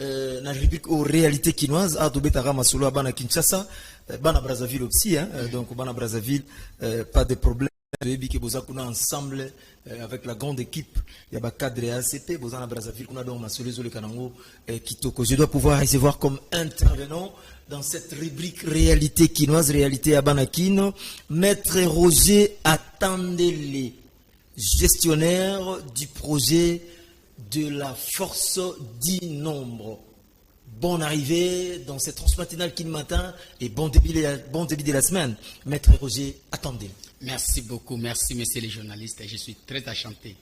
na rubrique aux réalités quinoises à Dobetara Masolo à Bana Kinshasa, Bana Brazzaville aussi, hein, donc Bana Brazzaville, pas de problème. Que vous avez ensemble avec la grande équipe, il y a cadre ACP, vous avez Brazzaville, on a donc Masolo le Kanango Kitoko. Je dois pouvoir recevoir comme intervenant dans cette rubrique réalité quinoise, réalité à Banakin, Maître Roger Attendele, gestionnaire du projet de la force 10 nombres. Bonne arrivée dans cette transmatinale qui matin et bon début de la semaine. Maître Roger, attendez. Merci beaucoup, merci messieurs les journalistes. Je suis très enchanté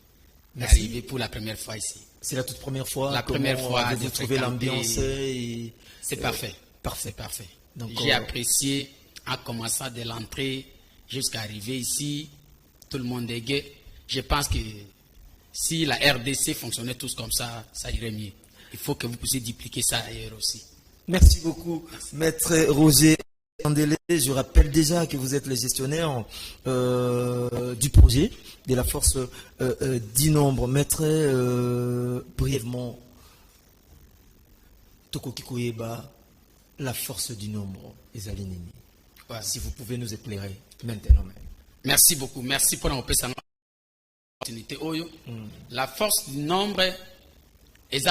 d'arriver pour la première fois ici. C'est la toute première fois. La première fois vous trouvez l'ambiance et... C'est parfait. Parfait. Parfait. J'ai apprécié en commençant de l'entrée jusqu'à arriver ici. Tout le monde est gai. Je pense que si la RDC fonctionnait tous comme ça, ça irait mieux. Il faut que vous puissiez dupliquer ça ailleurs aussi. Merci beaucoup, Maître Roger Attendele. Je rappelle déjà que vous êtes le gestionnaire du projet de la force 10 nombres. Maître, brièvement, Toko Kikoyeba, la force du nombre, Ezalinini. Ouais. Si vous pouvez nous éclairer maintenant même. Merci beaucoup. Merci pour l'opportunité. La force du nombre, mais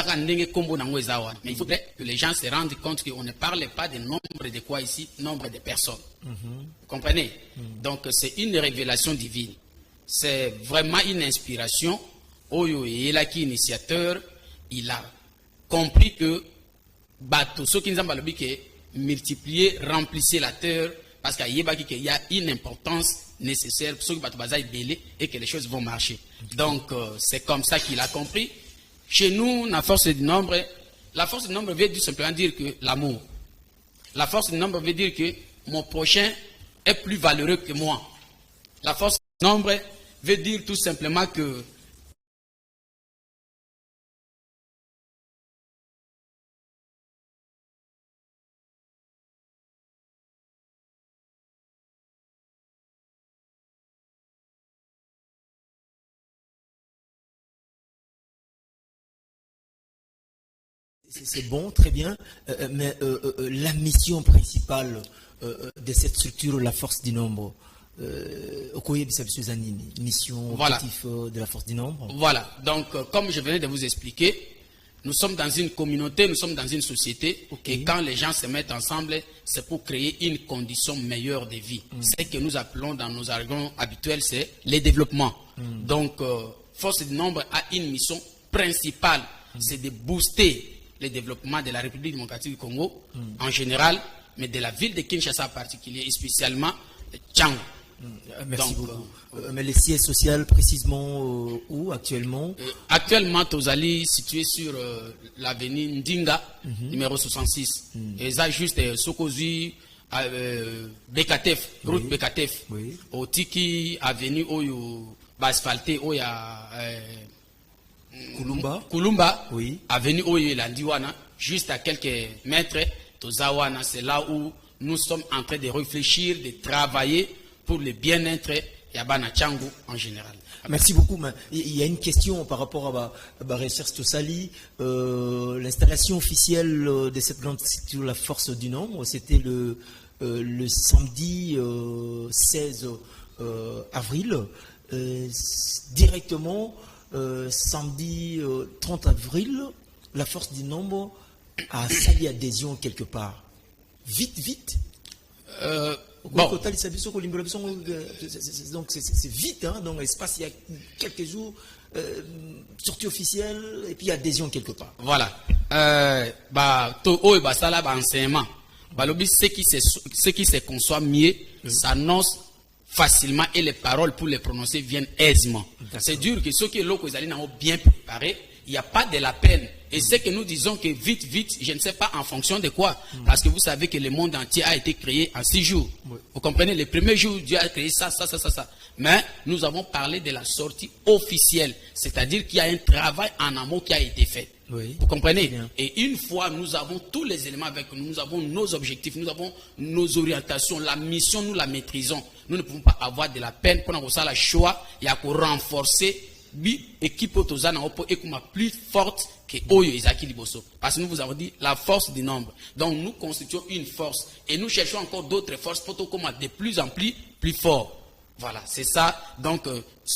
il faudrait que les gens se rendent compte qu'on ne parle pas de nombre de quoi ici, nombre de personnes. Vous comprenez? Donc c'est une révélation divine. C'est vraiment une inspiration. Oyo et Elaki, initiateur, il a compris que ceux qui nous ont multiplier, remplissez la terre, parce qu'il y a une importance nécessaire pour ceux qui et que les choses vont marcher. Donc c'est comme ça qu'il a compris. Chez nous, la force du nombre veut tout simplement dire que l'amour. La force du nombre veut dire que mon prochain est plus valeureux que moi. La force du nombre veut dire tout simplement que c'est bon, très bien, mais la mission principale de cette structure, la force du nombre, mission, voilà. objectif de la force du nombre. Voilà, donc comme je venais de vous expliquer, nous sommes dans une communauté, nous sommes dans une société, et quand les gens se mettent ensemble, c'est pour créer une condition meilleure de vie. Ce que nous appelons dans nos jargons habituels, c'est le développement. Donc, force du nombre a une mission principale, c'est de booster le développement de la République démocratique du Congo en général, mais de la ville de Kinshasa en particulier, et spécialement Tchang. Merci beaucoup. Mais le siège social, précisément où actuellement? Actuellement, Tozali, situé sur l'avenue Ndinga, numéro 66. Et ça, juste Sokozi, Bekatef, route Bekatef. Au Tiki, avenue Oyo, asphalté, Oya. Kulumba, avenue Oyo Landiwana, juste à quelques mètres, Tozawana, c'est là où nous sommes en train de réfléchir, de travailler pour le bien-être Yabana Tchangu en général. Merci beaucoup. Mais il y a une question par rapport à la recherche Tosali. L'installation officielle de cette grande structure, la force du nombre, c'était le samedi 16 avril. Directement, samedi 30 avril, la force du nombre a sali adhésion quelque part. Vite. Bon. Donc c'est vite, hein, donc l'espace, il y a quelques jours, sortie officielle, et puis adhésion quelque part. Voilà. Enseignement. Ce qui se conçoit mieux, s'annonce facilement et les paroles pour les prononcer viennent aisément. C'est dur que ceux qui sont bien préparés, il n'y a pas de la peine. Et c'est que nous disons que vite, je ne sais pas en fonction de quoi. Parce que vous savez que le monde entier a été créé en 6 jours. Vous comprenez, les premiers jours, Dieu a créé ça. Mais nous avons parlé de la sortie officielle. C'est-à-dire qu'il y a un travail en amont qui a été fait. Vous comprenez? Et une fois, nous avons tous les éléments avec nous. Nous avons nos objectifs, nous avons nos orientations. La mission, nous la maîtrisons. Nous ne pouvons pas avoir de la peine pour avoir ça, la choix. Il y a qu'à renforcer bi équipe Otozana Opo est plus forte que Oyo Isaki Liboso. Parce que nous vous avons dit la force du nombre. Donc nous constituons une force et nous cherchons encore d'autres forces pour de plus en plus fort. Voilà, c'est ça. Donc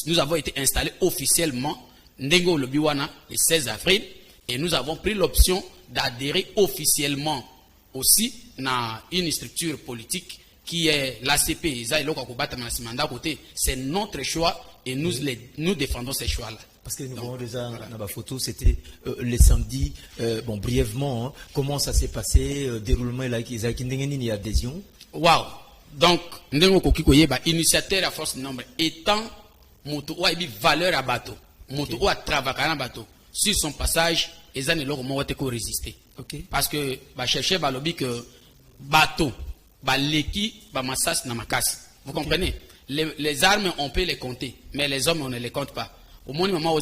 nous avons été installés officiellement Ndengo Lobiwana le 16 avril et nous avons pris l'option d'adhérer officiellement aussi à une structure politique qui est l'ACP. C'est notre choix et nous défendons ces choix-là. Parce que nous voyons déjà dans la photo, c'était les samedis. Bon, brièvement, hein, comment ça s'est passé, déroulement et il adhésion. Waouh! Donc, initiateur à force de nombre étant moto ou valeur à bateau, moto ou à travailler à bateau sur son passage, les années là comment résister. Parce que chercher balobi que bateau, leki, massas na makas. Vous comprenez? Les armes on peut les compter, mais les hommes on ne les compte pas. Au moins moment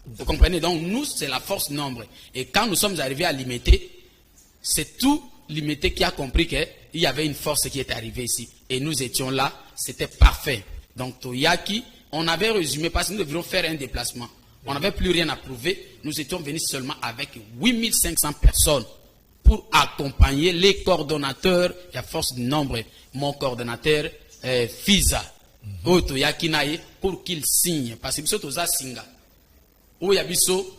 vous comprenez? Donc nous c'est la force nombre et quand nous sommes arrivés à limiter, c'est tout limité qui a compris qu'il y avait une force qui est arrivée ici et nous étions là, c'était parfait. Donc Toyaki, on avait résumé parce que nous devions faire un déplacement. On n'avait plus rien à prouver. Nous étions venus seulement avec 8500 personnes pour accompagner les coordonnateurs. Il y a force du nombre. Mon coordonnateur, FISA, pour qu'il signe. Parce que nous sommes Singa. Où il y a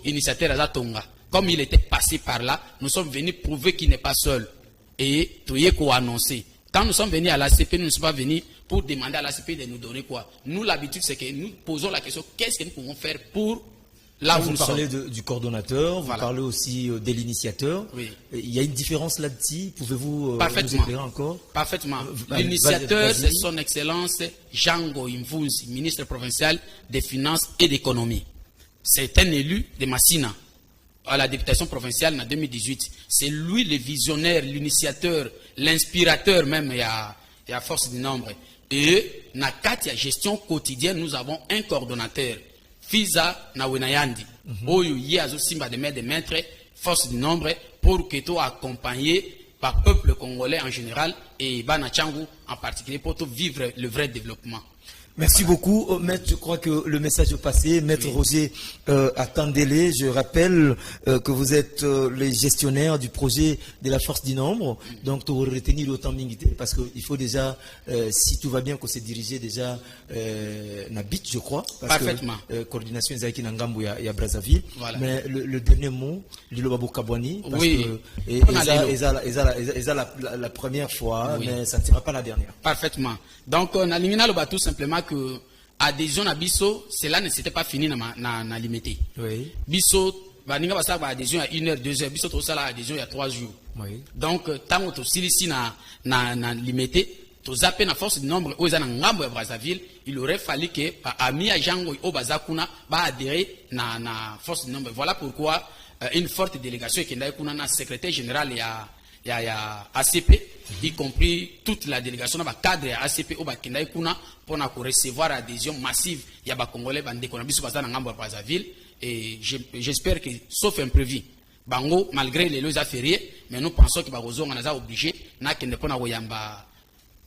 initiateur à Tonga. Comme il était passé par là, nous sommes venus prouver qu'il n'est pas seul. Et Toyeko a annoncé. Quand nous sommes venus à l'ACP, nous ne sommes pas venus pour demander à l'ACP de nous donner quoi. Nous, l'habitude, c'est que nous posons la question, qu'est-ce que nous pouvons faire pour là où nous sommes. Vous parlez du coordonnateur, vous parlez aussi de l'initiateur. Oui. Il y a une différence là-dessus. Pouvez-vous nous éclairer encore? Parfaitement. L'initiateur, c'est son Excellence Django Imvunzi, ministre provincial des Finances et d'économie. C'est un élu de Massina à la députation provinciale en 2018. C'est lui le visionnaire, l'initiateur, l'inspirateur même et à force du nombre. Et dans la gestion quotidienne, nous avons un coordonnateur, Fiza Nawenayandi, Oyo Yazo Simba de maître, force du nombre, pour que tu accompagné par le peuple congolais en général et Banachangu en particulier pour vivre le vrai développement. Merci beaucoup, Maître. Je crois que le message est passé. Maître Roger attendez-les. Je rappelle que vous êtes les gestionnaires du projet de la force du nombre. Donc, tu aurais retenu le temps d'ingité parce qu'il faut déjà, si tout va bien, qu'on s'est dirigé déjà à Bit, je crois. Parce parfaitement. Que coordination Zaki Nangambo et à Brazzaville. Voilà. Mais le dernier mot, Lilo Babo Kabouani, parce oui. que la première fois, oui. Mais ça ne sera pas la dernière. Parfaitement. Donc, on a éliminé le bateau simplement que adhésion à Bisso, cela ne s'était pas fini na limité. Oui. Bisso, baninga basa ba adhésion à 1 heure, 2 heures. Bisso to sala adhésion il y a 3 jours. Oui. Donc, tant que tu ici na limité, tu zappes na force du nombre aux na ngambo ya Brazzaville, il aurait fallu que ami à Django au Bazakuna ba adhérer na force du nombre. Voilà pourquoi une forte délégation qui n'a kuna na secrétaire général il y a ACP, y compris toute la délégation dans le cadre de ACP au Bakenda Kuna pour recevoir l'adhésion massive. Il y a des Congolais qui ont Brazzaville et j'espère que, sauf imprévu, Bango, malgré les lois fériées, mais nous pensons que Barozo on a obligé, n'a qu'un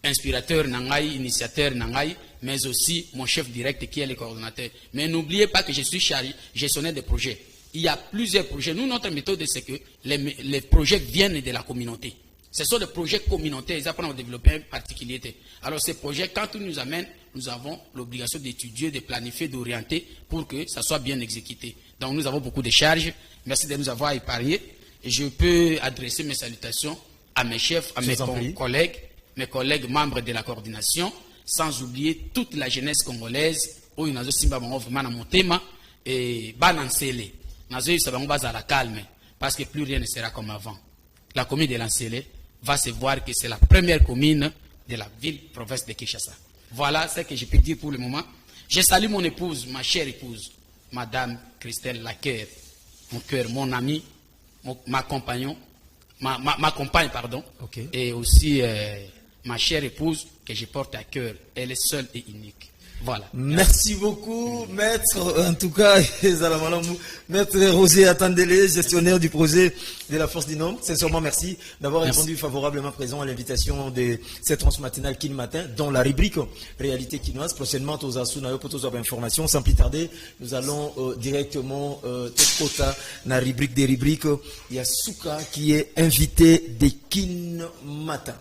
inspirateur, initiateur, mais aussi mon chef direct qui est le coordonnateur. Mais n'oubliez pas que je suis gestionnaire de projets. Il y a plusieurs projets. Nous, notre méthode, c'est que les projets viennent de la communauté. Ce sont des projets communautaires. Ils apprennent à développer une particularité. Alors, ces projets, quand ils nous amènent, nous avons l'obligation d'étudier, de planifier, d'orienter pour que ça soit bien exécuté. Donc, nous avons beaucoup de charges. Merci de nous avoir épargnés. Et je peux adresser mes salutations à mes chefs, à mes collègues membres de la coordination, sans oublier toute la jeunesse congolaise, où il y a vraiment mon thème, et Banansele. La calme parce que plus rien ne sera comme avant. La commune de Lansele va se voir que c'est la première commune de la ville-province de Kinshasa. Voilà ce que je peux dire pour le moment. Je salue mon épouse, ma chère épouse, Madame Christelle Laquer, mon cœur, mon ami, ma compagne, pardon, et aussi ma chère épouse que je porte à cœur. Elle est seule et unique. Voilà. Merci beaucoup, maître. En tout cas, maître Rosé Attendele, gestionnaire du projet de la Force du Nombre. Sincèrement, merci d'avoir répondu favorablement présent à l'invitation de cette tranche matinale Kin Matin, dans la rubrique Réalité quinoise. Prochainement, aux Asuna, pour toutes informations. Sans plus tarder, nous allons directement dans la rubrique des rubriques. Il y a Souka qui est invité de Kin Matin.